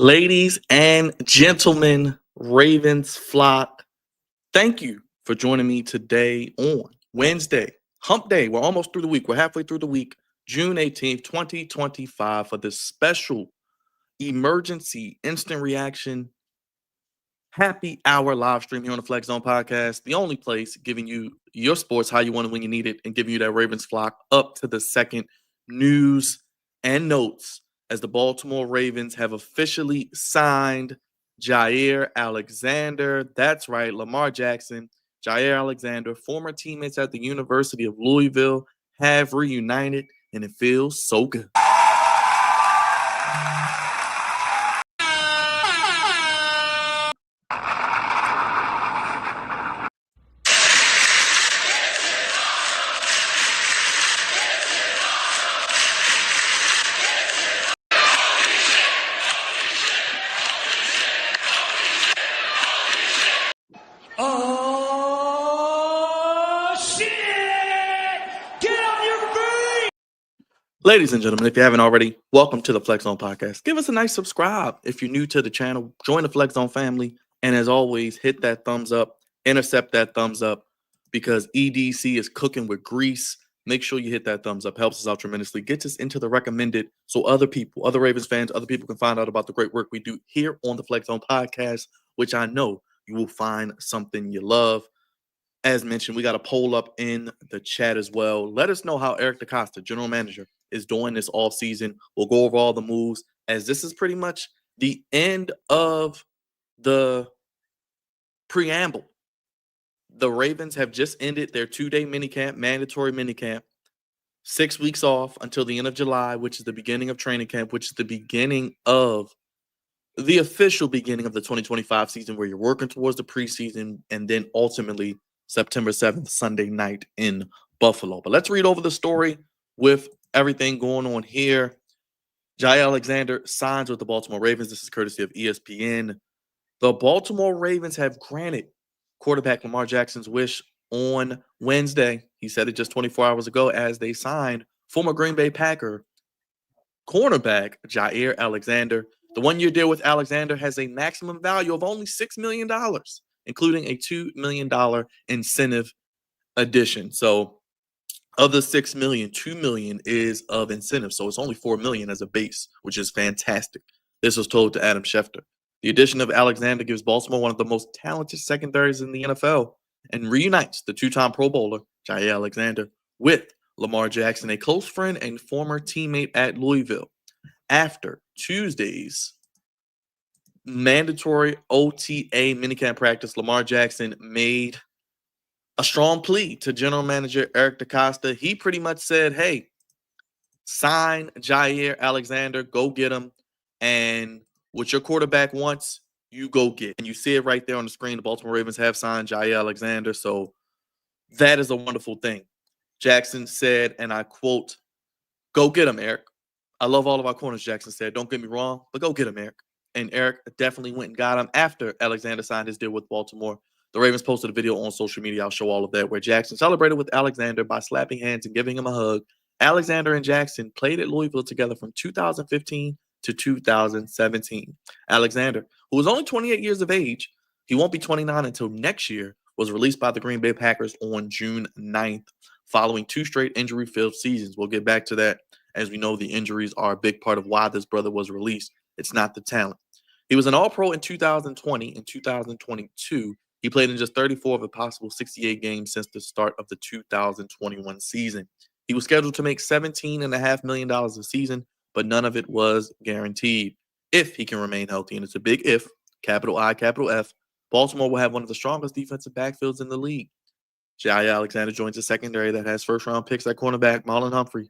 Ladies and gentlemen, Ravens flock, thank you for joining me today on Wednesday, Hump Day. We're almost through the week. We're halfway through the week, June 18th, 2025, for this special emergency instant reaction happy hour live stream here on the Flex Zone podcast, the only place giving you your sports how you want it when you need it and giving you that Ravens flock up to the second news and notes as the Baltimore Ravens have officially signed Jaire Alexander. That's right, Lamar Jackson, Jaire Alexander, former teammates at the University of Louisville, have reunited, and it feels so good. Oh, shit! Get on your feet! Ladies and gentlemen, if you haven't already, welcome to the Flex Zone podcast. Give us a nice subscribe if you're new to the channel. Join the Flex Zone family. And as always, hit that thumbs up, intercept that thumbs up because EDC is cooking with grease. Make sure you hit that thumbs up. Helps us out tremendously. Gets us into the recommended so other people, other Ravens fans, other people can find out about the great work we do here on the Flex Zone podcast, which I know you will find something you love. As mentioned, we got a poll up in the chat as well. Let us know how Eric DeCosta, general manager, is doing this offseason. We'll go over all the moves as this is pretty much the end of the preamble. The Ravens have just ended their 2-day minicamp, mandatory minicamp, 6 weeks off until the end of July, which is the beginning of training camp, which is the beginning of the official beginning of the 2025 season where you're working towards the preseason and then ultimately September 7th, Sunday night in Buffalo. But let's read over the story with everything going on here. Jaire Alexander signs with the Baltimore Ravens. This is courtesy of ESPN. The Baltimore Ravens have granted quarterback Lamar Jackson's wish on Wednesday. He said it just 24 hours ago as they signed former Green Bay Packer cornerback Jaire Alexander. The one-year deal with Alexander has a maximum value of only $6 million, including a $2 million incentive addition. So of the $6 million, $2 million is of incentive. So it's only $4 million as a base, which is fantastic. This was told to Adam Schefter. The addition of Alexander gives Baltimore one of the most talented secondaries in the NFL and reunites the two-time Pro Bowler, Jaire Alexander, with Lamar Jackson, a close friend and former teammate at Louisville. After Tuesday's mandatory OTA minicamp practice, Lamar Jackson made a strong plea to general manager Eric DeCosta. He pretty much said, hey, sign Jaire Alexander, go get him, and what your quarterback wants, you go get. And you see it right there on the screen. The Baltimore Ravens have signed Jaire Alexander, so that is a wonderful thing. Jackson said, and I quote, go get him, Eric. I love all of our corners, Jackson said. Don't get me wrong, but go get him, Eric. And Eric definitely went and got him after Alexander signed his deal with Baltimore. The Ravens posted a video on social media. I'll show all of that, where Jackson celebrated with Alexander by slapping hands and giving him a hug. Alexander and Jackson played at Louisville together from 2015 to 2017. Alexander, who was only 28 years of age, he won't be 29 until next year, was released by the Green Bay Packers on June 9th, following 2 straight injury-filled seasons. We'll get back to that. As we know, the injuries are a big part of why this brother was released. It's not the talent. He was an All-Pro in 2020 and 2022. He played in just 34 of a possible 68 games since the start of the 2021 season. He was scheduled to make $17.5 million a season, but none of it was guaranteed. If he can remain healthy, and it's a big if, capital I, capital F, Baltimore will have one of the strongest defensive backfields in the league. Jaire Alexander joins a secondary that has first-round picks at cornerback Marlon Humphrey,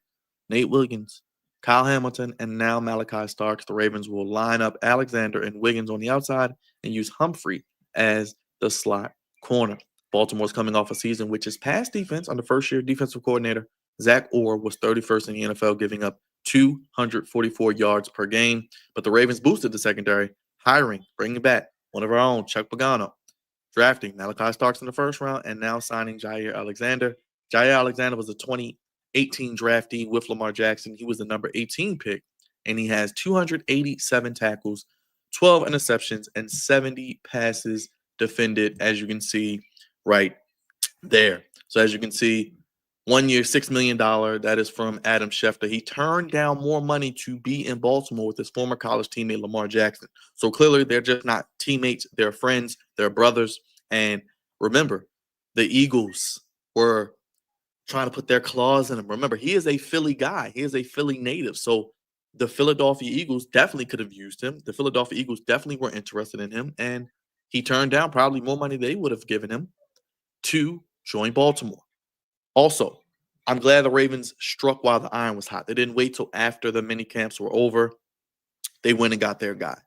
Nate Wiggins, Kyle Hamilton, and now Malachi Starks. The Ravens will line up Alexander and Wiggins on the outside and use Humphrey as the slot corner. Baltimore's coming off a season which is past defense under first-year defensive coordinator Zach Orr was 31st in the NFL, giving up 244 yards per game. But the Ravens boosted the secondary, bringing back one of our own, Chuck Pagano, drafting Malachi Starks in the first round, and now signing Jaire Alexander. Jaire Alexander was a 2018 draftee with Lamar Jackson. He was the number 18 pick, and he has 287 tackles, 12 interceptions, and 70 passes defended, as you can see right there. So as you can see, 1 year, $6 million. That is from Adam Schefter. He turned down more money to be in Baltimore with his former college teammate, Lamar Jackson. So clearly they're just not teammates. They're friends. They're brothers. And remember, the Eagles were trying to put their claws in him. Remember, he is a Philly guy. He is a Philly native. So the Philadelphia Eagles definitely could have used him. The Philadelphia Eagles definitely were interested in him. And he turned down probably more money they would have given him to join Baltimore. Also, I'm glad the Ravens struck while the iron was hot. They didn't wait till after the mini camps were over. They went and got their guy.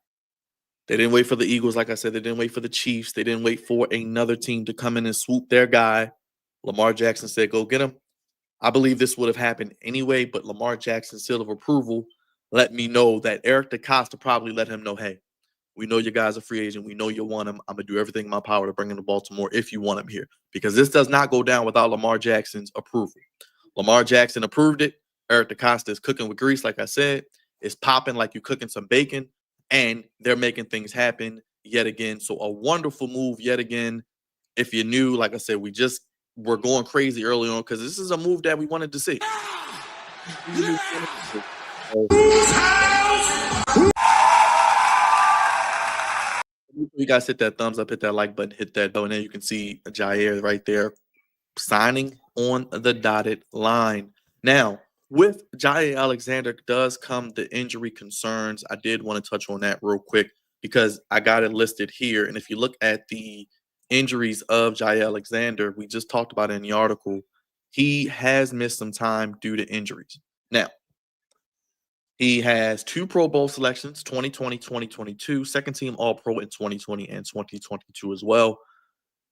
They didn't wait for the Eagles, like I said. They didn't wait for the Chiefs. They didn't wait for another team to come in and swoop their guy. Lamar Jackson said, go get him. I believe this would have happened anyway, but Lamar Jackson's seal of approval let me know that Eric DeCosta probably let him know, hey, we know you guys are free agent. We know you want him. I'm going to do everything in my power to bring him to Baltimore if you want him here. Because this does not go down without Lamar Jackson's approval. Lamar Jackson approved it. Eric DeCosta is cooking with grease, like I said. It's popping like you're cooking some bacon. And they're making things happen yet again. So a wonderful move yet again. If you're new, like I said, we're going crazy early on because this is a move that we wanted to see. You guys hit that thumbs up, hit that like button, hit that bell, and then you can see Jaire right there signing on the dotted line. Now, with Jaire Alexander does come the injury concerns. I did want to touch on that real quick because I got it listed here. And if you look at the injuries of Jaire Alexander, we just talked about it in the article, he has missed some time due to injuries. Now, he has 2 Pro Bowl selections, 2020, 2022, second team All-Pro in 2020 and 2022 as well.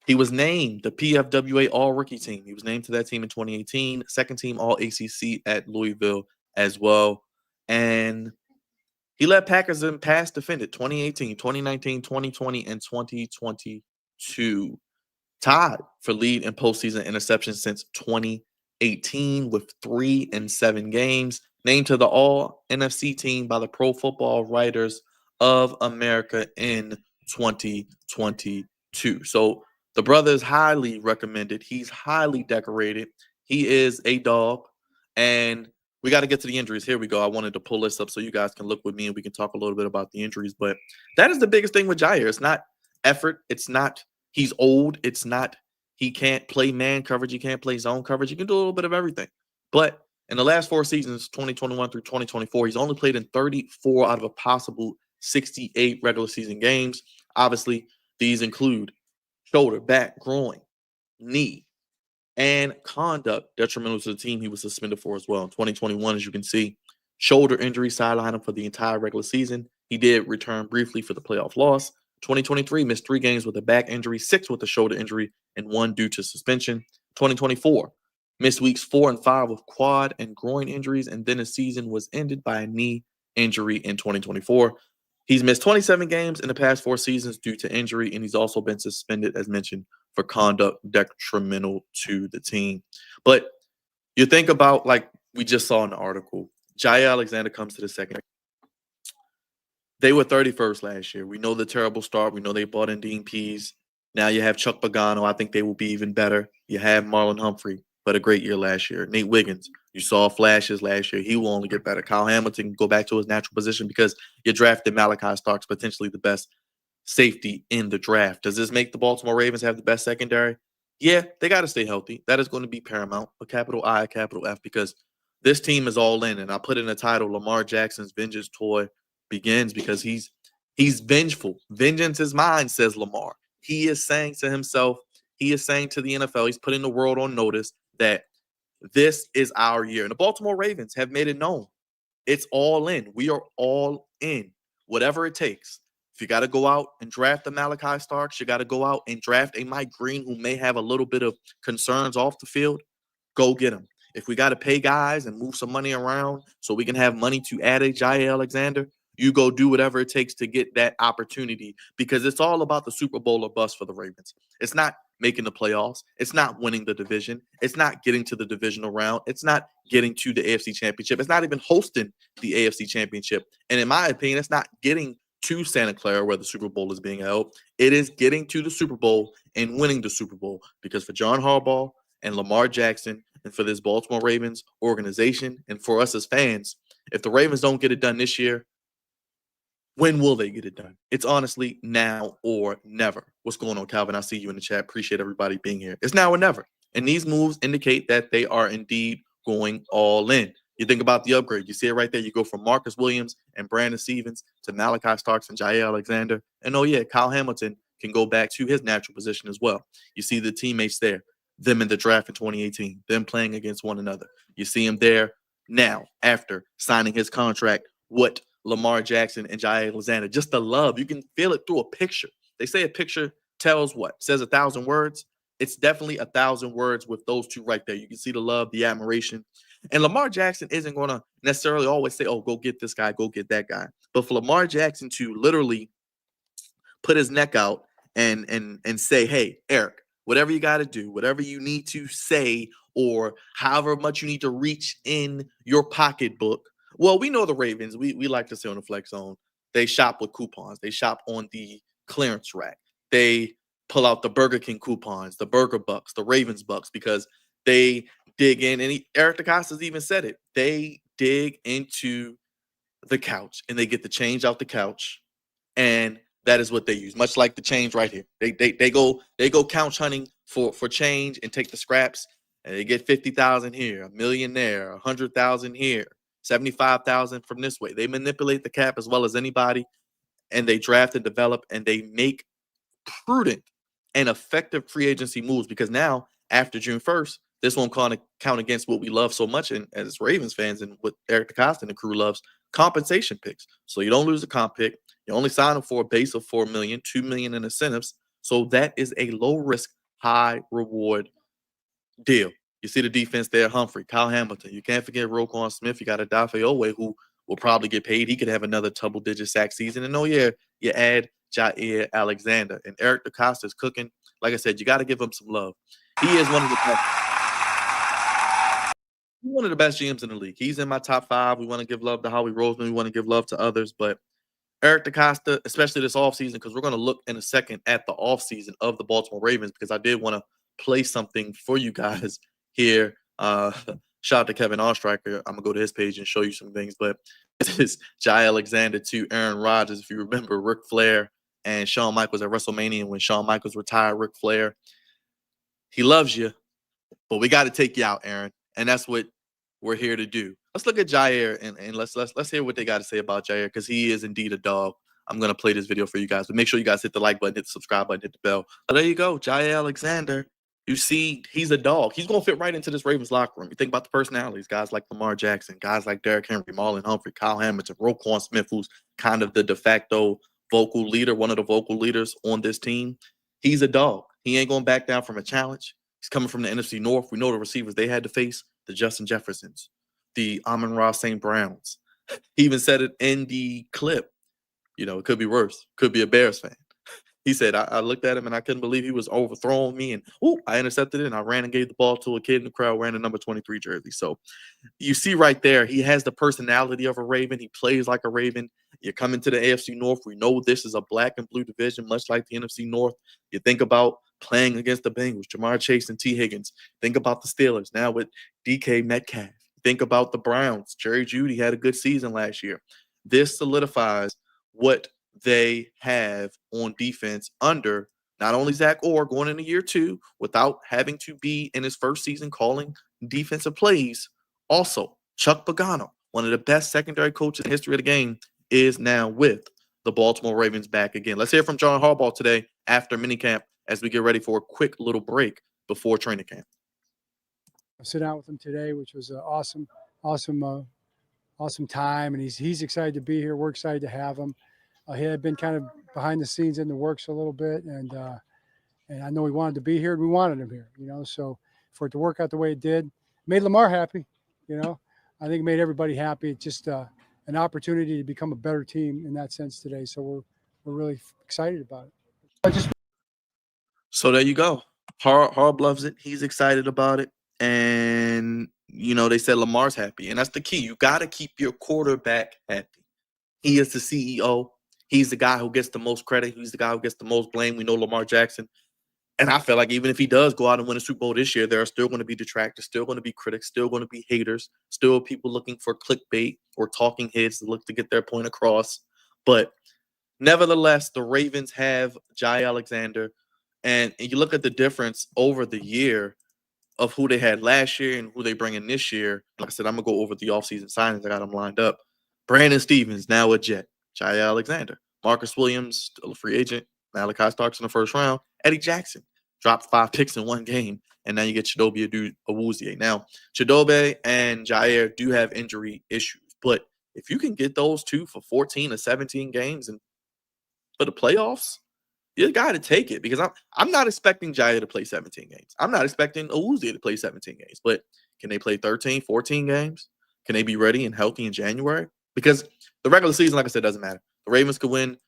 He was named the PFWA All-Rookie team. He was named to that team in 2018, second team All-ACC at Louisville as well. And he led Packers in pass defended 2018, 2019, 2020, and 2022. Tied for lead in postseason interceptions since 2018 with 3 in 7 games. Named to the All-NFC team by the Pro Football Writers of America in 2022. So the brother is highly recommended. He's highly decorated. He is a dog. And we got to get to the injuries. Here we go. I wanted to pull this up so you guys can look with me and we can talk a little bit about the injuries. But that is the biggest thing with Jaire. It's not effort. It's not he's old. It's not he can't play man coverage. He can't play zone coverage. He can do a little bit of everything. But in the last 4 seasons, 2021 through 2024, he's only played in 34 out of a possible 68 regular season games. Obviously, these include shoulder, back, groin, knee, and conduct detrimental to the team he was suspended for as well. In 2021, as you can see, shoulder injury sidelined him for the entire regular season. He did return briefly for the playoff loss. 2023 missed 3 games with a back injury, 6 with a shoulder injury, and 1 due to suspension. 2024 missed weeks 4 and 5 with quad and groin injuries, and then his season was ended by a knee injury in 2024. He's missed 27 games in the past 4 seasons due to injury, and he's also been suspended, as mentioned, for conduct detrimental to the team. But you think about, like we just saw in the article, Jaire Alexander comes to the second. They were 31st last year. We know the terrible start. We know they bought in Dean Pease. Now you have Chuck Pagano. I think they will be even better. You have Marlon Humphrey, but a great year last year. Nate Wiggins, you saw flashes last year. He will only get better. Kyle Hamilton can go back to his natural position because you drafted Malachi Starks, potentially the best safety in the draft. Does this make the Baltimore Ravens have the best secondary? Yeah, they got to stay healthy. That is going to be paramount, a capital I, a capital F, because this team is all in. And I put in the title, Lamar Jackson's Vengeance Tour begins, because he's vengeful. Vengeance is mine, says Lamar. He is saying to himself, he is saying to the NFL, he's putting the world on notice that this is our year. And the Baltimore Ravens have made it known. It's all in. We are all in. Whatever it takes. If you got to go out and draft the Malachi Starks, you got to go out and draft a Mike Green who may have a little bit of concerns off the field, go get him. If we got to pay guys and move some money around so we can have money to add a Jaire Alexander, you go do whatever it takes to get that opportunity, because it's all about the Super Bowl or bust for the Ravens. It's not making the playoffs. It's not winning the division. It's not getting to the divisional round. It's not getting to the AFC Championship. It's not even hosting the AFC Championship. And in my opinion, it's not getting to Santa Clara, where the Super Bowl is being held. It is getting to the Super Bowl and winning the Super Bowl, because for John Harbaugh and Lamar Jackson and for this Baltimore Ravens organization and for us as fans, if the Ravens don't get it done this year, when will they get it done? It's honestly now or never. What's going on, Calvin? I see you in the chat. Appreciate everybody being here. It's now or never. And these moves indicate that they are indeed going all in. You think about the upgrade. You see it right there. You go from Marcus Williams and Brandon Stevens to Malachi Starks and Jaire Alexander. And oh, yeah, Kyle Hamilton can go back to his natural position as well. You see the teammates there, them in the draft in 2018, them playing against one another. You see him there now after signing his contract. What Lamar Jackson and Jaire Alexander, just the love. You can feel it through a picture. They say a picture tells what? Says 1,000 words. It's definitely 1,000 words with those two right there. You can see the love, the admiration. And Lamar Jackson isn't going to necessarily always say, oh, go get this guy, go get that guy. But for Lamar Jackson to literally put his neck out and say, hey, Eric, whatever you got to do, whatever you need to say, or however much you need to reach in your pocketbook. Well, we know the Ravens. We like to say on the Flex Zone, they shop with coupons. They shop on the clearance rack. They pull out the Burger King coupons, the Burger Bucks, the Ravens Bucks, because they dig in. And Eric DeCosta's even said it. They dig into the couch and they get the change out the couch, and that is what they use. Much like the change right here. They go couch hunting for change and take the scraps, and they get 50,000 here, $1 million there, 100,000 here, 75,000 from this way. They manipulate the cap as well as anybody, and they draft and develop, and they make prudent and effective free agency moves, because now after June 1st, this won't count against what we love so much, and as Ravens fans and what Eric DeCosta and the crew loves, compensation picks. So you don't lose a comp pick. You only sign them for a base of $4 million, $2 million in incentives. So that is a low risk, high reward deal. You see the defense there, Humphrey, Kyle Hamilton. You can't forget Roquan Smith. You got a Dafe Owe who will probably get paid. He could have another double-digit sack season. And oh, yeah, you add Jaire Alexander. And Eric DeCosta is cooking. Like I said, you got to give him some love. He is one of the best. He's one of the best GMs in the league. He's in my top 5. We want to give love to Howie Roseman. We want to give love to others. But Eric DeCosta, especially this offseason, because we're going to look in a second at the offseason of the Baltimore Ravens, because I did want to play something for you guys here. Shout out to Kevin Ostriker. I'm going to go to his page and show you some things. But this is Jaire Alexander to Aaron Rodgers. If you remember, Ric Flair and Shawn Michaels at WrestleMania, when Shawn Michaels retired Ric Flair, he loves you, but we got to take you out, Aaron. And that's what we're here to do. Let's look at Jaire and let's hear what they got to say about Jaire, because he is indeed a dog. I'm going to play this video for you guys, but make sure you guys hit the like button, hit the subscribe button, hit the bell. So there you go, Jaire Alexander. You see, he's a dog. He's going to fit right into this Ravens locker room. You think about the personalities, guys like Lamar Jackson, guys like Derrick Henry, Marlon Humphrey, Kyle Hamilton, Roquan Smith, who's kind of the de facto vocal leader, one of the vocal leaders on this team. He's a dog. He ain't going back down from a challenge. He's coming from the NFC North. We know the receivers they had to face, the Justin Jeffersons, the Amon-Ra St. Browns. He even said it in the clip. You know, it could be worse. Could be a Bears fan. He said, I looked at him and I couldn't believe he was overthrowing me. And I intercepted it and I ran and gave the ball to a kid in the crowd wearing a number 23 jersey. So you see right there, he has the personality of a Raven. He plays like a Raven. You come into the AFC North. We know this is a black and blue division, much like the NFC North. You think about playing against the Bengals, Jamar Chase and T. Higgins. Think about the Steelers now with DK Metcalf. Think about the Browns. Jerry Jeudy had a good season last year. This solidifies what they have on defense under not only Zach Orr going into year 2 without having to be in his first season calling defensive plays. Also, Chuck Pagano, one of the best secondary coaches in the history of the game, is now with the Baltimore Ravens back again. Let's hear from John Harbaugh today after minicamp as we get ready for a quick little break before training camp. I sit down with him today, which was an awesome time, and he's excited to be here. We're excited to have him. He had been kind of behind the scenes in the works a little bit, and I know he wanted to be here, and we wanted him here, you know. So for it to work out the way it did, made Lamar happy, you know. I think it made everybody happy. It's just an opportunity to become a better team in that sense today. So we're really excited about it. So there you go. Harb loves it. He's excited about it. And, you know, they said Lamar's happy. And that's the key. You got to keep your quarterback happy. He is the CEO. He's the guy who gets the most credit. He's the guy who gets the most blame. We know Lamar Jackson. And I feel like even if he does go out and win a Super Bowl this year, there are still going to be detractors, still going to be critics, still going to be haters, still people looking for clickbait or talking heads to look to get their point across. But nevertheless, the Ravens have Jaire Alexander. And you look at the difference over the year of who they had last year and who they bring in this year. Like I said, I'm going to go over the offseason signings. I got them lined up. Brandon Stevens, now a Jet. Jaire Alexander. Marcus Williams, still a free agent. Malachi Starks in the first round. Eddie Jackson dropped 5 picks in one game. And now you get Chidobe Awuzie. Now, Chidobe and Jaire do have injury issues. But if you can get those two for 14 or 17 games and for the playoffs, you got to take it, because I'm not expecting Jaire to play 17 games. I'm not expecting Awuzie to play 17 games. But can they play 13, 14 games? Can they be ready and healthy in January? Because the regular season, like I said, doesn't matter. The Ravens could win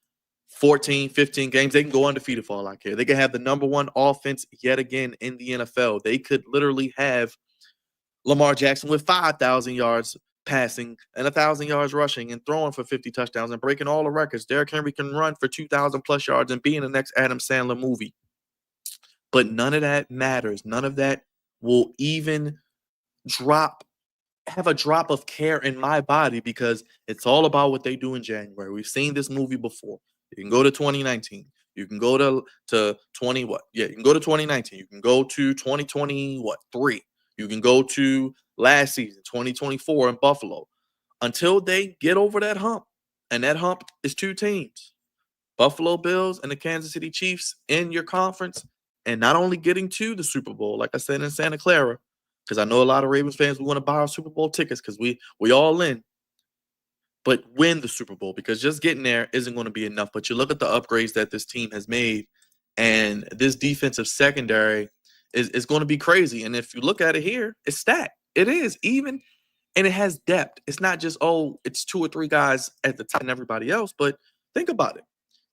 14, 15 games. They can go undefeated for all I care. They can have the number one offense yet again in the NFL. They could literally have Lamar Jackson with 5,000 yards passing and 1,000 yards rushing and throwing for 50 touchdowns and breaking all the records. Derrick Henry can run for 2,000 plus yards and be in the next Adam Sandler movie. But none of that matters. None of that will even have a drop of care in my body, because it's all about what they do in January. We've seen this movie before. You can go to 2019. You can go to 20 what? Yeah, you can go to 2019. You can go to 2020 what? 3. You can go to last season, 2024 in Buffalo, until they get over that hump. And that hump is 2 teams, Buffalo Bills and the Kansas City Chiefs in your conference, and not only getting to the Super Bowl, like I said in Santa Clara, because I know a lot of Ravens fans, we want to buy our Super Bowl tickets because we all in, but win the Super Bowl, because just getting there isn't going to be enough. But you look at the upgrades that this team has made, and this defensive secondary is going to be crazy. And if you look at it here, it's stacked. It is even, and it has depth. It's not just, it's 2 or 3 guys at the top and everybody else, but think about it.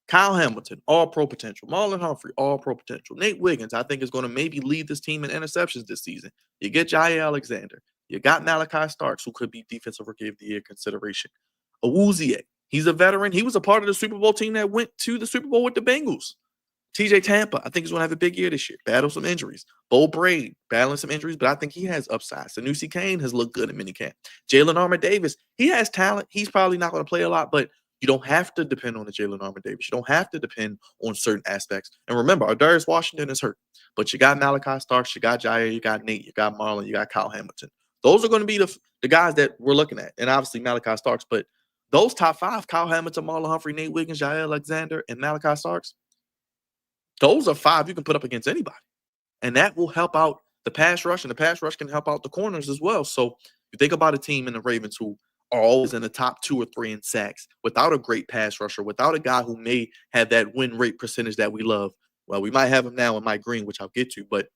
Kyle Hamilton, all-pro potential. Marlon Humphrey, all-pro potential. Nate Wiggins, I think, is going to maybe lead this team in interceptions this season. You get Jaire Alexander. You got Malachi Starks, who could be Defensive Rookie of the Year consideration. Awuzie, he's a veteran. He was a part of the Super Bowl team that went to the Super Bowl with the Bengals. TJ Tampa, I think he's going to have a big year this year. Battle some injuries. Bo Braid, battling some injuries, but I think he has upside. Sanusi Kane has looked good in minicamp. Jalen Armour-Davis, he has talent. He's probably not going to play a lot, but you don't have to depend on the Jalen Armour-Davis. You don't have to depend on certain aspects. And remember, Darius Washington is hurt, but you got Malachi Starks, you got Jaire, you got Nate, you got Marlon, you got Kyle Hamilton. Those are going to be the guys that we're looking at, and obviously Malachi Starks. But those top 5, Kyle Hamilton, Marlon Humphrey, Nate Wiggins, Jaire Alexander, and Malachi Starks, those are 5 you can put up against anybody. And that will help out the pass rush, and the pass rush can help out the corners as well. So you think about a team in the Ravens who are always in the top 2 or 3 in sacks, without a great pass rusher, without a guy who may have that win rate percentage that we love. Well, we might have him now in Mike Green, which I'll get to, but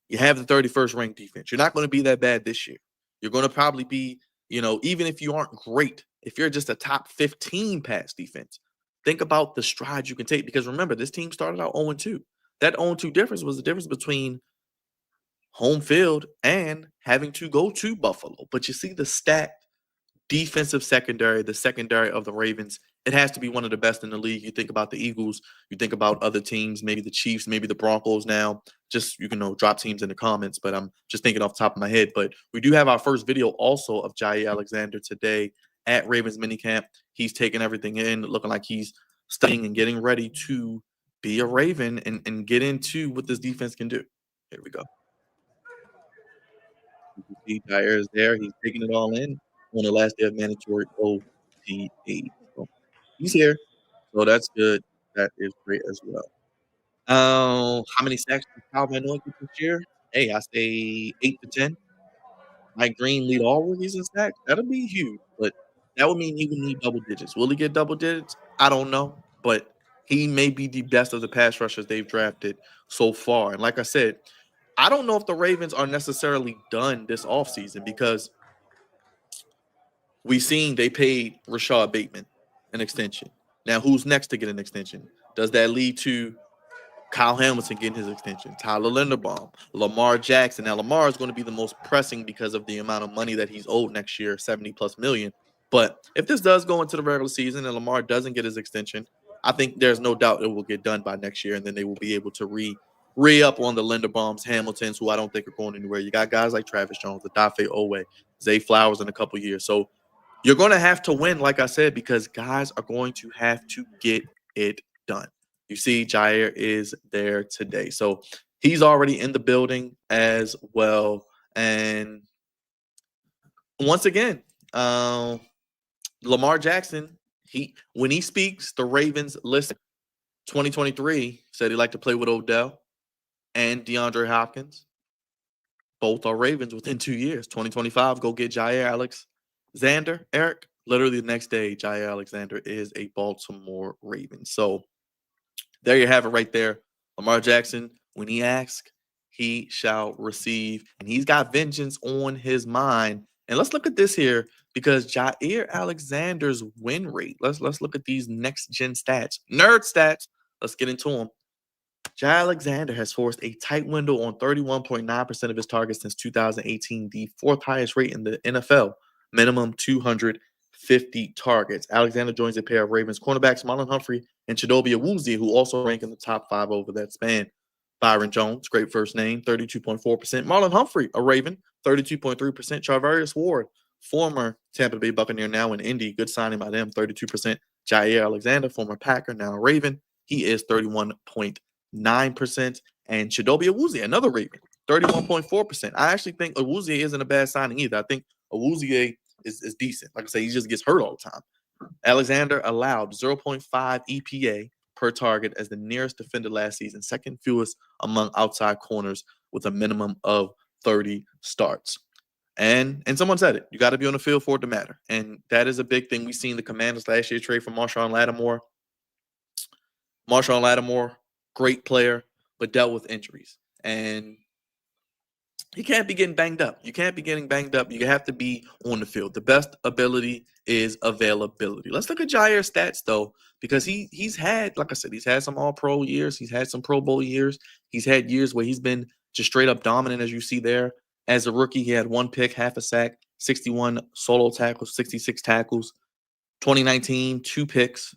you have the 31st ranked defense. You're not going to be that bad this year. You're going to probably be, even if you aren't great, if you're just a top 15 pass defense, think about the strides you can take. Because remember, this team started out 0-2. That 0-2 difference was the difference between home field and having to go to Buffalo. But you see the stacked defensive secondary, the secondary of the Ravens, it has to be one of the best in the league. You think about the Eagles, you think about other teams, maybe the Chiefs, maybe the Broncos now. Just, you can drop teams in the comments, but I'm just thinking off the top of my head. But we do have our first video also of Jaire Alexander today at Ravens minicamp. He's taking everything in, looking like he's studying and getting ready to be a Raven and get into what this defense can do. Here we go. You can see Jaire is there. He's taking it all in on the last day of mandatory OTA. So he's here. So that's good. That is great as well. How many sacks did Kyle Van Noy get this year? Hey, I say 8 to 10. Mike Green lead all rookies in sacks. That'll be huge, but that would mean he would need double digits. Will he get double digits? I don't know, but he may be the best of the pass rushers they've drafted so far. And like I said, I don't know if the Ravens are necessarily done this offseason, because we've seen they paid Rashad Bateman an extension. Now, who's next to get an extension? Does that lead to Kyle Hamilton getting his extension, Tyler Linderbaum, Lamar Jackson? Now, Lamar is going to be the most pressing because of the amount of money that he's owed next year, 70+ million. But if this does go into the regular season and Lamar doesn't get his extension, I think there's no doubt it will get done by next year, and then they will be able to re-up on the Linderbaums, Hamiltons, who I don't think are going anywhere. You got guys like Travis Jones, Odafe Owe, Zay Flowers in a couple years. So you're going to have to win, like I said, because guys are going to have to get it done. You see, Jaire is there today. So he's already in the building as well. And once again, Lamar Jackson, when he speaks, the Ravens listen. 2023 said he'd like to play with Odell and DeAndre Hopkins. Both are Ravens within 2 years. 2025, go get Jaire Alexander. Eric, literally the next day, Jaire Alexander is a Baltimore Raven. So there you have it right there. Lamar Jackson, when he asks, he shall receive. And he's got vengeance on his mind. And let's look at this here because Jaire Alexander's win rate. Let's look at these next gen stats. Nerd stats. Let's get into them. Jaire Alexander has forced a tight window on 31.9% of his targets since 2018, the fourth highest rate in the NFL, minimum 250 targets. Alexander joins a pair of Ravens cornerbacks, Marlon Humphrey and Chidobe Awuzie, who also rank in the top 5 over that span. Byron Jones, great first name, 32.4%. Marlon Humphrey, a Raven, 32.3%. Charvarius Ward, former Tampa Bay Buccaneer, now in Indy, good signing by them, 32%. Jaire Alexander, former Packer, now a Raven, he is 31.9%. And Chidobe Awuzie, another Raven, 31.4%. I actually think Awuzie isn't a bad signing either. I think Awuzie is decent. Like I say, he just gets hurt all the time. Alexander allowed 0.5 EPA per target as the nearest defender last season, second fewest among outside corners with a minimum of 30 starts. And someone said it, you got to be on the field for it to matter. And that is a big thing. We seen the Commanders last year trade for Marshawn Lattimore. Marshawn Lattimore, great player, but dealt with injuries. And you can't be getting banged up. You can't be getting banged up. You have to be on the field. The best ability is availability. Let's look at Jaire's stats, though, because he's had, like I said, he's had some all-pro years. He's had some Pro Bowl years. He's had years where he's been just straight up dominant, as you see there. As a rookie, he had 1 pick, half a sack, 61 solo tackles, 66 tackles. 2019, 2 picks,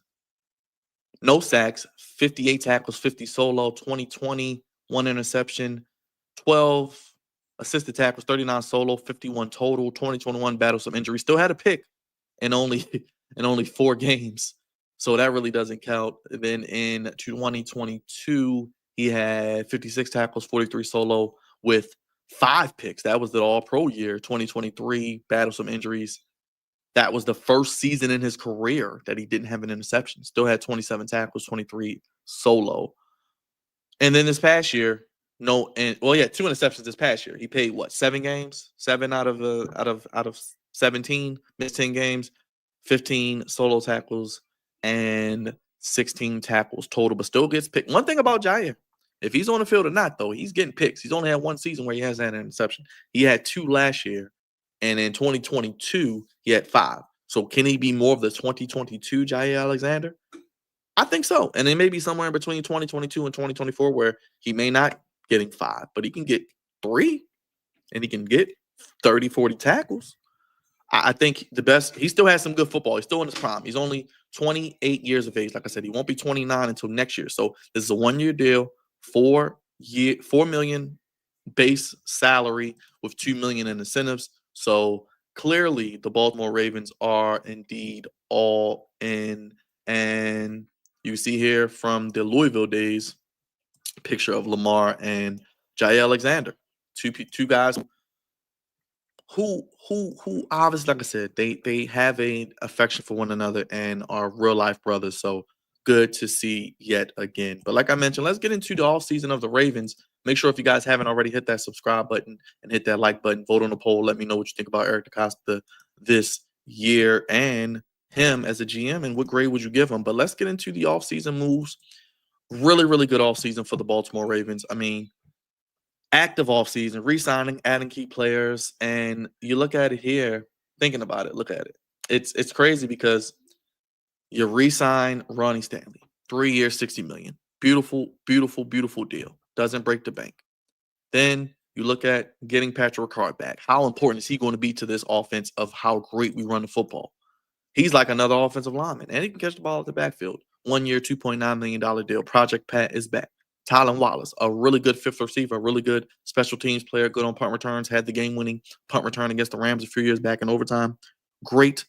no sacks, 58 tackles, 50 solo. 2020, 1 interception, 12 assisted tackles, 39 solo, 51 total. 2021 battled some injuries. Still had a pick in only 4 games. So that really doesn't count. And then in 2022, he had 56 tackles, 43 solo with 5 picks. That was the all-pro year. 2023 battled some injuries. That was the first season in his career that he didn't have an interception. Still had 27 tackles, 23 solo. And then this past year, 2 interceptions this past year. He played 7 games? 7 out of 17, missed 10 games, 15 solo tackles, and 16 tackles total, but still gets picked. One thing about Jaire, if he's on the field or not, though, he's getting picks. He's only had 1 season where he hasn't had an interception. He had 2 last year, and in 2022, he had 5. So can he be more of the 2022 Jaire Alexander? I think so. And it may be somewhere in between 2022 and 2024 where he may not getting 5, but he can get 3 and he can get 30, 40 tackles. I think the best, he still has some good football. He's still in his prime. He's only 28 years of age. Like I said, he won't be 29 until next year. So this is a 1-year deal, $4 million base salary with $2 million in incentives. So clearly the Baltimore Ravens are indeed all in. And you see here from the Louisville days, picture of Lamar and Jaire Alexander, two guys who obviously, like I said, they have an affection for one another and are real life brothers. So good to see yet again. But like I mentioned, let's get into the offseason of the Ravens. Make sure if you guys haven't already, hit that subscribe button and hit that like button. Vote on the poll. Let me know what you think about Eric DeCosta this year and him as a GM, and what grade would you give him. But let's get into the offseason moves. Really, really good offseason for the Baltimore Ravens. I mean, active offseason, re-signing, adding key players, and you look at it here, thinking about it, look at it. It's crazy because you re-sign Ronnie Stanley, 3 years, $60 million. Beautiful, beautiful, beautiful deal. Doesn't break the bank. Then you look at getting Patrick Ricard back. How important is he going to be to this offense of how great we run the football? He's like another offensive lineman, and he can catch the ball at the backfield. 1 year, $2.9 million deal. Project Pat is back. Tylan Wallace, a really good fifth receiver, a really good special teams player, good on punt returns, had the game-winning punt return against the Rams a few years back in overtime. Great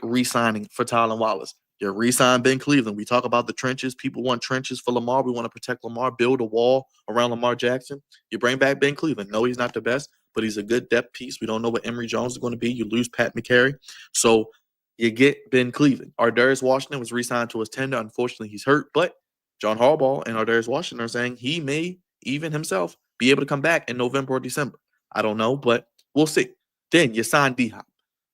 re-signing for Tylan Wallace. You re-sign Ben Cleveland. We talk about the trenches. People want trenches for Lamar. We want to protect Lamar, build a wall around Lamar Jackson. You bring back Ben Cleveland. No, he's not the best, but he's a good depth piece. We don't know what Emory Jones is going to be. You lose Pat McCary. So you get Ben Cleveland. Ardarius Washington was re-signed to his tender. Unfortunately, he's hurt, but John Harbaugh and Ardarius Washington are saying he may even himself be able to come back in November or December. I don't know, but we'll see. Then you sign D-Hop.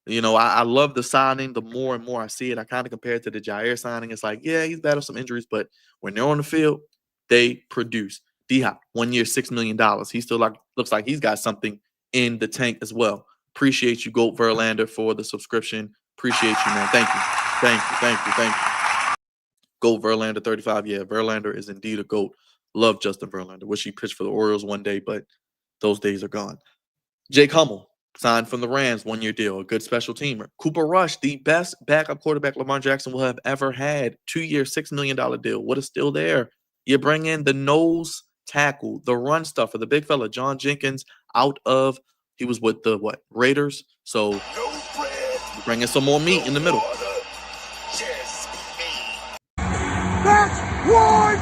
You know, I love the signing. The more and more I see it, I kind of compare it to the Jaire signing. It's like, yeah, he's battled some injuries, but when they're on the field, they produce. D-Hop, 1 year, $6 million. He still looks like he's got something in the tank as well. Appreciate you, Goat Verlander, for the subscription. Appreciate you, man. Thank you. Goat Verlander, 35. Yeah, Verlander is indeed a GOAT. Love Justin Verlander. Wish he pitched for the Orioles one day, but those days are gone. Jake Hummel, signed from the Rams, 1 year deal, a good special teamer. Cooper Rush, the best backup quarterback Lamar Jackson will have ever had, 2 year, $6 million deal. What is still there? You bring in the nose tackle, the run stuffer, the big fella, John Jenkins, he was with the Raiders. So you bring in some more meat in the middle. That's one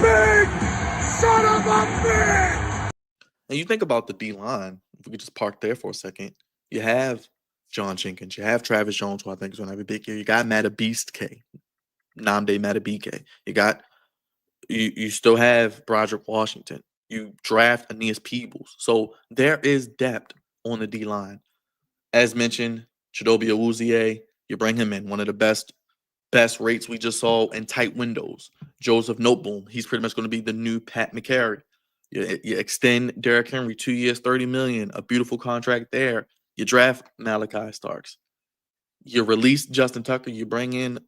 big son of a bitch! And you think about the D-line, if we could just park there for a second, you have John Jenkins, you have Travis Jones, who I think is going to have a big year. You got Matabiste K, Nnamdi Matabike. You still have Broderick Washington. You draft Aeneas Peebles. So there is depth on the D-line. As mentioned, Chidobe Awuzie, you bring him in, one of the best rates we just saw in tight windows. Joseph Noteboom, he's pretty much going to be the new Pat McCary. You extend Derrick Henry 2 years, $30 million, a beautiful contract there. You draft Malachi Starks. You release Justin Tucker. You bring in,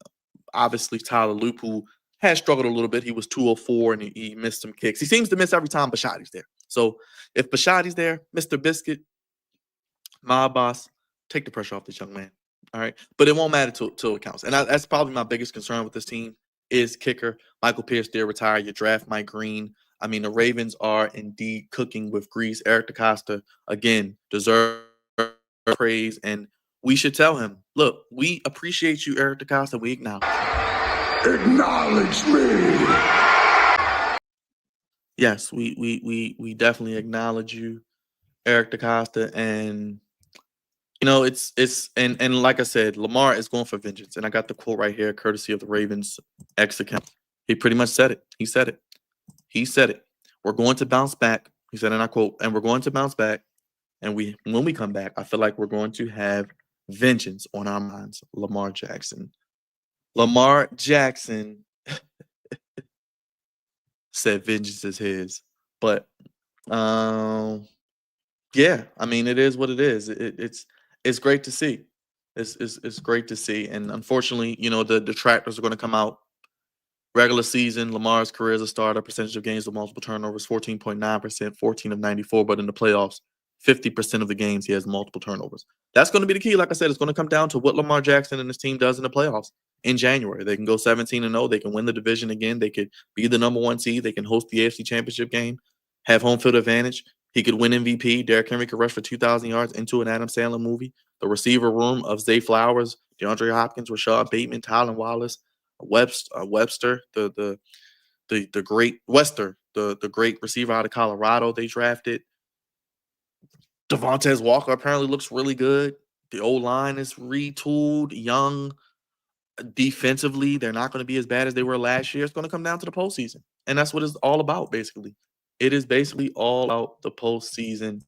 obviously, Tyler Loop, who has struggled a little bit. He was 204 and he missed some kicks. He seems to miss every time Bashadi's there. So if Bashadi's there, Mr. Biscuit, my boss, take the pressure off this young man. All right. But it won't matter till it counts. And that's probably my biggest concern with this team is kicker. Michael Pierce did retire. You draft Mike Green. I mean, the Ravens are indeed cooking with grease. Eric DeCosta, again, deserves praise. And we should tell him, look, we appreciate you, Eric DeCosta. We acknowledge you. Acknowledge me. Yes, we definitely acknowledge you, Eric DeCosta. And you know, it's and like I said, Lamar is going for vengeance. And I got the quote right here, courtesy of the Ravens X account. He pretty much said it. He said it. We're going to bounce back. He said, and I quote, and we're going to bounce back. And when we come back, I feel like we're going to have vengeance on our minds. Lamar Jackson. Lamar Jackson said vengeance is his. But yeah, I mean, it is what it is. It's great to see. It's great to see. And unfortunately, you know, the detractors are going to come out. Regular season, Lamar's career as a starter, percentage of games with multiple turnovers, 14.9%, 14 of 94. But in the playoffs, 50% of the games he has multiple turnovers. That's going to be the key. Like I said, it's going to come down to what Lamar Jackson and his team does in the playoffs in January. They can go 17-0. They can win the division again. They could be the number one seed. They can host the AFC Championship game, have home field advantage. He could win MVP. Derrick Henry could rush for 2,000 yards into an Adam Sandler movie. The receiver room of Zay Flowers, DeAndre Hopkins, Rashad Bateman, Tylan Wallace, Webster, the great Wester, the great receiver out of Colorado they drafted. Devontae Walker apparently looks really good. The O-line is retooled, young. Defensively, they're not going to be as bad as they were last year. It's going to come down to the postseason. And that's what it's all about, basically. It is basically all about the postseason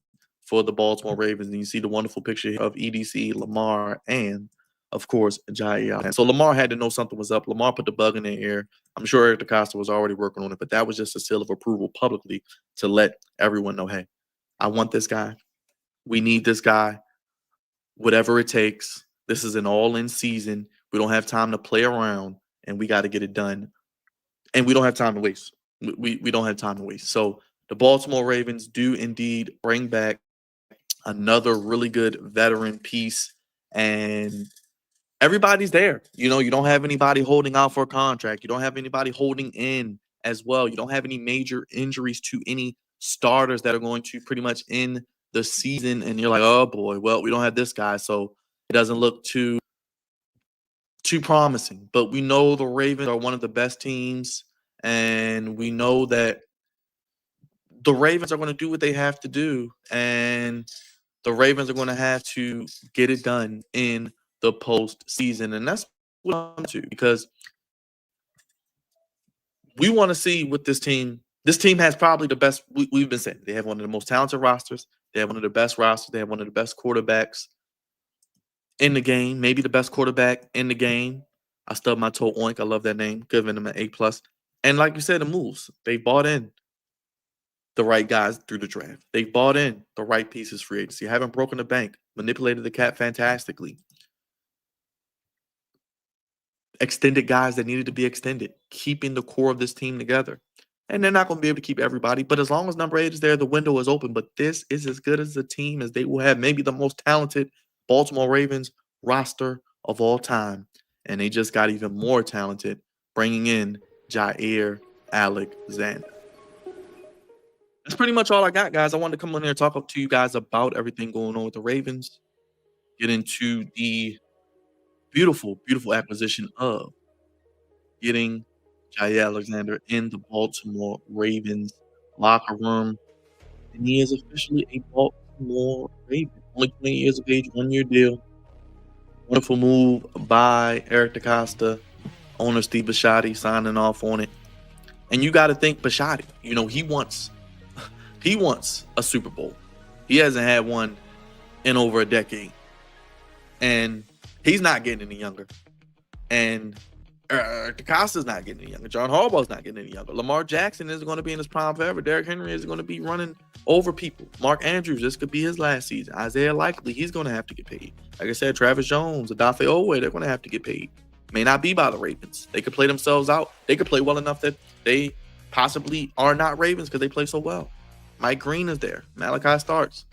for the Baltimore Ravens. And you see the wonderful picture of EDC, Lamar, and, of course, Jaire. So Lamar had to know something was up. Lamar put the bug in their ear. I'm sure Eric DeCosta was already working on it, but that was just a seal of approval publicly to let everyone know, hey, I want this guy. We need this guy. Whatever it takes. This is an all-in season. We don't have time to play around, and we got to get it done. And we don't have time to waste. We don't have time to waste. So the Baltimore Ravens do indeed bring back another really good veteran piece. And everybody's there. You know, you don't have anybody holding out for a contract. You don't have anybody holding in as well. You don't have any major injuries to any starters that are going to pretty much end the season. And you're like, oh boy, well, we don't have this guy, so it doesn't look too promising. But we know the Ravens are one of the best teams, and we know that the Ravens are going to do what they have to do, and the Ravens are going to have to get it done in the postseason. And that's what I'm to, because we want to see what this team has probably the best. We've been saying they have one of the most talented rosters. They have one of the best rosters. They have one of the best quarterbacks in the game, maybe the best quarterback in the game. I stubbed my toe, Oink. I love that name. Giving them an A+. And like you said, the moves. They bought in the right guys through the draft. They bought in the right pieces free agency. Haven't broken the bank. Manipulated the cap fantastically. Extended guys that needed to be extended. Keeping the core of this team together. And they're not going to be able to keep everybody. But as long as number 8 is there, the window is open. But this is as good as a team as they will have. Maybe the most talented Baltimore Ravens roster of all time. And they just got even more talented, bringing in Jaire Alexander. That's pretty much all I got, guys. I wanted to come on here and talk up to you guys about everything going on with the Ravens. Get into the beautiful, beautiful acquisition of getting Jaire Alexander in the Baltimore Ravens locker room. And he is officially a Baltimore Raven. Only 20 years of age, 1-year deal. Wonderful move by Eric DeCosta, owner Steve Bisciotti signing off on it. And you got to think Bisciotti, you know, he wants a Super Bowl. He hasn't had one in over a decade. And he's not getting any younger. And DeCosta's not getting any younger. John Harbaugh's not getting any younger. Lamar Jackson isn't going to be in his prime forever. Derrick Henry is going to be running over people. Mark Andrews, this could be his last season. Isaiah Likely, he's going to have to get paid. Like I said, Travis Jones, Odafe Oweh, they're going to have to get paid. May not be by the Ravens. They could play themselves out. They could play well enough that they possibly are not Ravens because they play so well. Mike Green is there. Malachi Starks.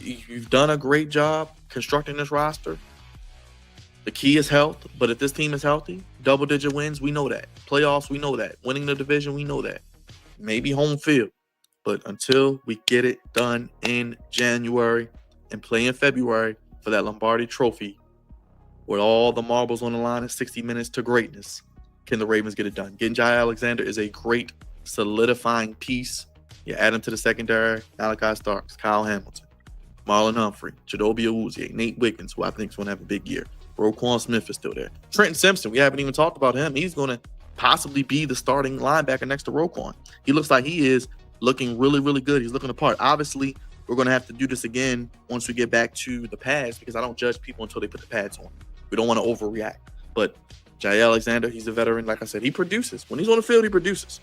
You've done a great job constructing this roster. The key is health, but if this team is healthy, double-digit wins, we know that. Playoffs, we know that. Winning the division, we know that. Maybe home field. But until we get it done in January and play in February for that Lombardi trophy with all the marbles on the line in 60 minutes to greatness, can the Ravens get it done? Getting Jaire Alexander is a great solidifying piece. You add him to the secondary, Malachi Starks, Kyle Hamilton, Marlon Humphrey, Chidobe Awuzie, Nate Wiggins, who I think is going to have a big year. Roquan Smith is still there. Trenton Simpson, we haven't even talked about him. He's going to possibly be the starting linebacker next to Roquan. He looks like he is looking really, really good. He's looking the part. Obviously, we're going to have to do this again once we get back to the pads because I don't judge people until they put the pads on. We don't want to overreact. But Jaire Alexander, he's a veteran. Like I said, he produces. When he's on the field, he produces.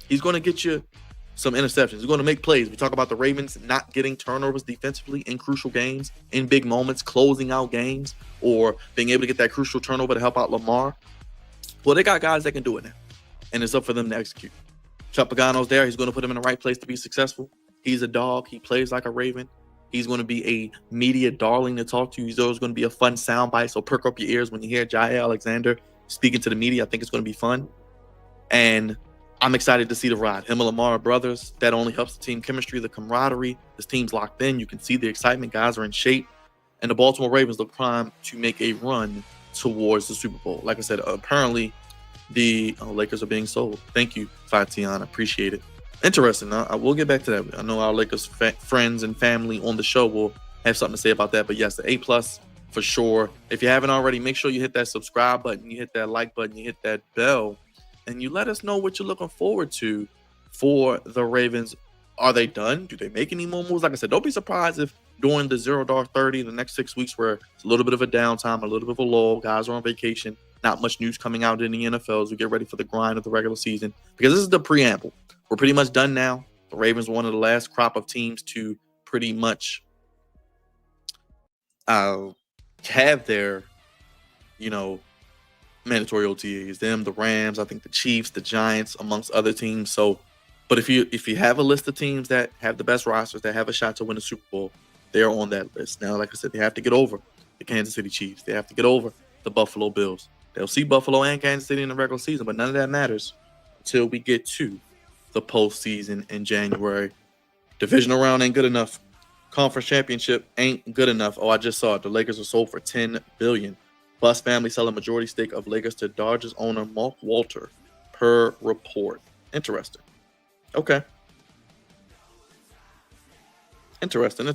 He's going to get you some interceptions. He's going to make plays. We talk about the Ravens not getting turnovers defensively in crucial games, in big moments, closing out games, or being able to get that crucial turnover to help out Lamar. Well, they got guys that can do it now, and it's up for them to execute. Chuck Pagano's there. He's going to put him in the right place to be successful. He's a dog. He plays like a Raven. He's going to be a media darling to talk to. He's always going to be a fun soundbite, so perk up your ears when you hear Jaire Alexander speaking to the media. I think it's going to be fun. And I'm excited to see the ride. Him and Lamar are brothers. That only helps the team chemistry, the camaraderie. This team's locked in. You can see the excitement. Guys are in shape. And the Baltimore Ravens look primed to make a run towards the Super Bowl. Like I said, apparently the Lakers are being sold. Thank you, Fatiana. Appreciate it. Interesting. I will get back to that. I know our Lakers friends and family on the show will have something to say about that. But yes, the A+ for sure. If you haven't already, make sure you hit that subscribe button. You hit that like button. You hit that bell. And you let us know what you're looking forward to for the Ravens. Are they done? Do they make any more moves? Like I said, don't be surprised if during the 0-30, the next 6 weeks, where it's a little bit of a downtime, a little bit of a lull, guys are on vacation, not much news coming out in the NFL as we get ready for the grind of the regular season. Because this is the preamble. We're pretty much done now. The Ravens were one of the last crop of teams to pretty much have their, mandatory OTAs. Them, the Rams, I think the Chiefs, the Giants, amongst other teams. So, but if you have a list of teams that have the best rosters, that have a shot to win the Super Bowl, they're on that list. Now, like I said, they have to get over the Kansas City Chiefs. They have to get over the Buffalo Bills. They'll see Buffalo and Kansas City in the regular season, but none of that matters until we get to the postseason in January. Divisional round ain't good enough. Conference championship ain't good enough. Oh, I just saw it. The Lakers are sold for $10 billion. Bus family selling majority stake of Lakers to Dodgers owner Mark Walter, per report. Interesting. Okay. Interesting.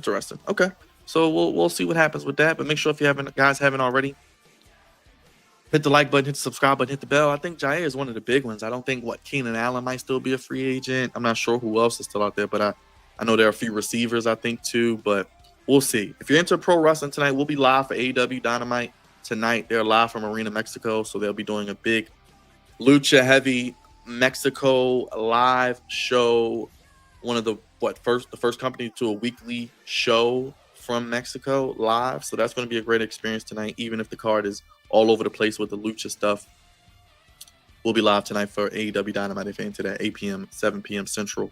Okay. So we'll see what happens with that. But make sure if you haven't already, hit the like button, hit the subscribe button, hit the bell. I think Jaire is one of the big ones. I don't think Keenan Allen might still be a free agent. I'm not sure who else is still out there, but I know there are a few receivers, I think, too, but we'll see. If you're into pro wrestling tonight, we'll be live for AEW Dynamite tonight. They're live from Arena, Mexico, so they'll be doing a big lucha-heavy Mexico live show. One of the first company to do a weekly show from Mexico live, so that's going to be a great experience tonight, even if the card is all over the place with the lucha stuff. We'll be live tonight for AEW Dynamite if you're into that, 8 p.m., 7 p.m. Central.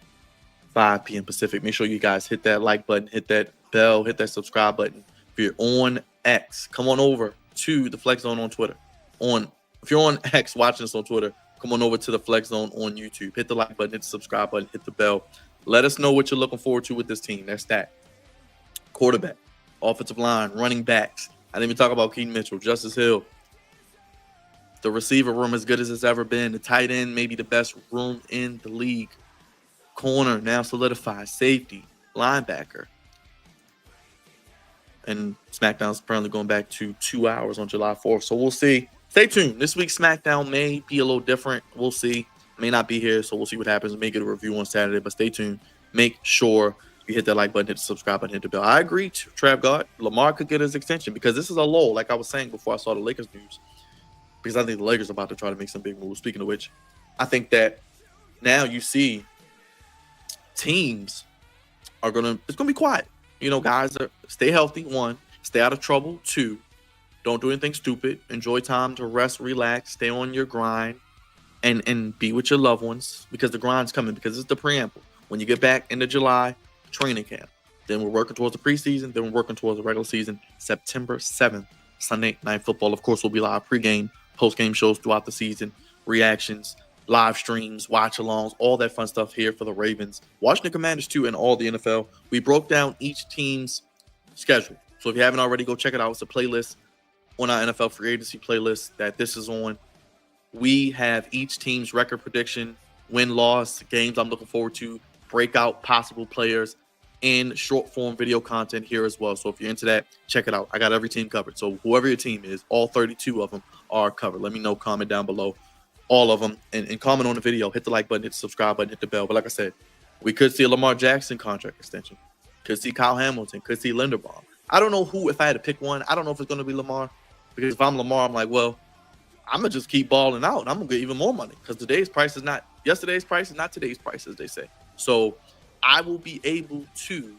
5 p.m. Pacific. Make sure you guys hit that like button, hit that bell, hit that subscribe button. If you're on X, come on over to the Flex Zone on Twitter. If you're on X watching us on Twitter, come on over to the Flex Zone on YouTube. Hit the like button, hit the subscribe button, hit the bell. Let us know what you're looking forward to with this team. That's that. Quarterback, offensive line, running backs. I didn't even talk about Keaton Mitchell, Justice Hill. The receiver room as good as it's ever been. The tight end, maybe the best room in the league. Corner now solidified, safety, linebacker. And SmackDown's apparently going back to 2 hours on July 4th. So we'll see. Stay tuned. This week's SmackDown may be a little different. We'll see. May not be here, so we'll see what happens. We may get a review on Saturday, but stay tuned. Make sure you hit that like button, hit the subscribe button, hit the bell. I agree, Trav God. Lamar could get his extension because this is a lull, like I was saying before I saw the Lakers news. Because I think the Lakers are about to try to make some big moves. Speaking of which, I think that now you see teams it's going to be quiet. Guys, stay healthy, 1, stay out of trouble, 2, don't do anything stupid, enjoy time to rest, relax, stay on your grind, and be with your loved ones because the grind's coming, because it's the preamble. When you get back into July, training camp, then we're working towards the preseason, then we're working towards the regular season, September 7th, Sunday Night Football. Of course, we'll be live pregame, postgame shows throughout the season, reactions, live streams, watch-alongs, all that fun stuff here for the Ravens, Washington Commanders too, and all the NFL. We broke down each team's schedule. So if you haven't already, go check it out. It's a playlist on our NFL free agency playlist that this is on. We have each team's record prediction, win-loss, games I'm looking forward to, breakout possible players, and short-form video content here as well. So if you're into that, check it out. I got every team covered. So whoever your team is, all 32 of them are covered. Let me know, comment down below. All of them, and comment on the video. Hit the like button, hit the subscribe button, hit the bell. But like I said, we could see a Lamar Jackson contract extension. Could see Kyle Hamilton. Could see Linderbaum. I don't know who, if I had to pick one, I don't know if it's going to be Lamar. Because if I'm Lamar, I'm like, well, I'm going to just keep balling out. And I'm going to get even more money. Because today's price is not yesterday's price is not today's price, as they say. So I will be able to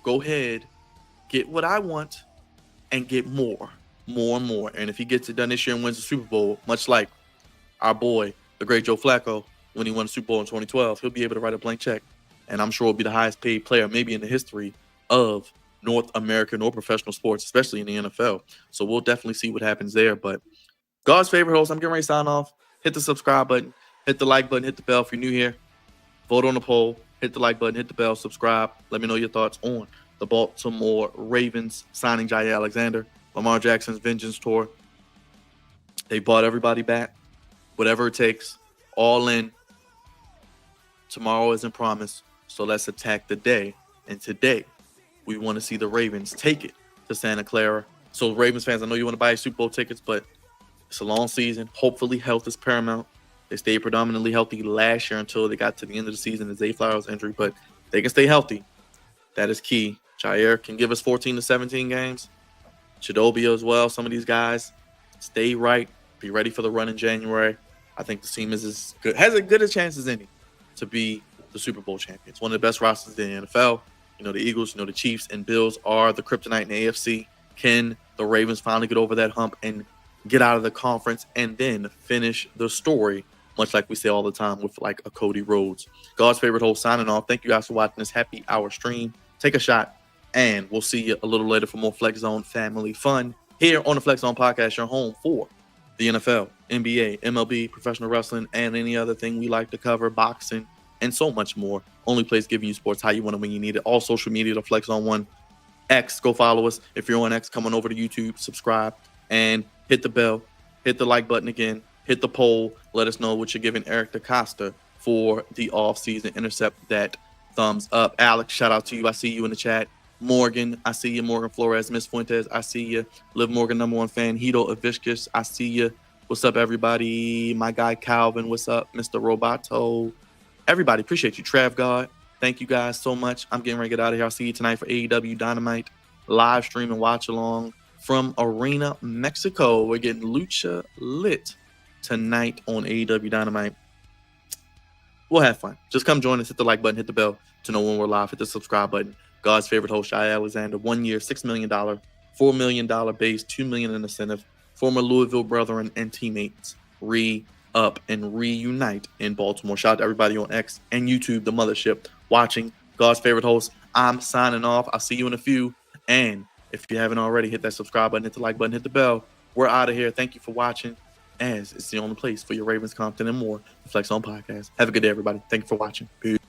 go ahead, get what I want, and get more and more. And if he gets it done this year and wins the Super Bowl, much like our boy, the great Joe Flacco, when he won the Super Bowl in 2012, he'll be able to write a blank check. And I'm sure he'll be the highest paid player maybe in the history of North American or professional sports, especially in the NFL. So we'll definitely see what happens there. But God's favorite host, I'm getting ready to sign off. Hit the subscribe button, hit the like button, hit the bell if you're new here. Vote on the poll, hit the like button, hit the bell, subscribe. Let me know your thoughts on the Baltimore Ravens signing Jaire Alexander, Lamar Jackson's Vengeance Tour. They bought everybody back. Whatever it takes, all in. Tomorrow isn't promised, so let's attack the day. And today, we want to see the Ravens take it to Santa Clara. So Ravens fans, I know you want to buy Super Bowl tickets, but it's a long season. Hopefully, health is paramount. They stayed predominantly healthy last year until they got to the end of the season, the Zay Flowers injury, but they can stay healthy. That is key. Jaire can give us 14 to 17 games. Chidobia as well. Some of these guys stay right. Be ready for the run in January. I think the team is as good, has as good a chance as any to be the Super Bowl champions. One of the best rosters in the NFL. The Eagles, the Chiefs and Bills are the kryptonite in the AFC. Can the Ravens finally get over that hump and get out of the conference and then finish the story, much like we say all the time with like a Cody Rhodes? God's favorite host signing off. Thank you guys for watching this happy hour stream. Take a shot, and we'll see you a little later for more Flex Zone family fun. here on the Flex On Podcast, your home for the NFL, NBA, MLB, professional wrestling, and any other thing we like to cover, boxing, and so much more. Only place giving you sports how you want it when you need it. All social media to Flex On One. X, go follow us. If you're on X, come on over to YouTube, subscribe, and hit the bell, hit the like button again, hit the poll. Let us know what you're giving Eric DeCosta for the offseason intercept. That thumbs up. Alex, shout out to you. I see you in the chat. Morgan, I see you. Morgan Flores, Miss Fuentes, I see you. Liv Morgan, #1 fan. Hito Aviscus, I see you. What's up, everybody? My guy Calvin, what's up? Mr. Roboto. Everybody, appreciate you. Trav God, thank you guys so much. I'm getting ready to get out of here. I'll see you tonight for AEW Dynamite live stream and watch along from Arena, Mexico. We're getting lucha lit tonight on AEW Dynamite. We'll have fun. Just come join us. Hit the like button, hit the bell to know when we're live. Hit the subscribe button. God's favorite host, Jaire Alexander. 1 year, $6 million, $4 million base, $2 million in incentive. Former Louisville brethren and teammates re-up and reunite in Baltimore. Shout out to everybody on X and YouTube, the mothership, watching God's favorite host. I'm signing off. I'll see you in a few. And if you haven't already, hit that subscribe button, hit the like button, hit the bell. We're out of here. Thank you for watching, as it's the only place for your Ravens content and more. The Flex On Podcast. Have a good day, everybody. Thank you for watching. Peace.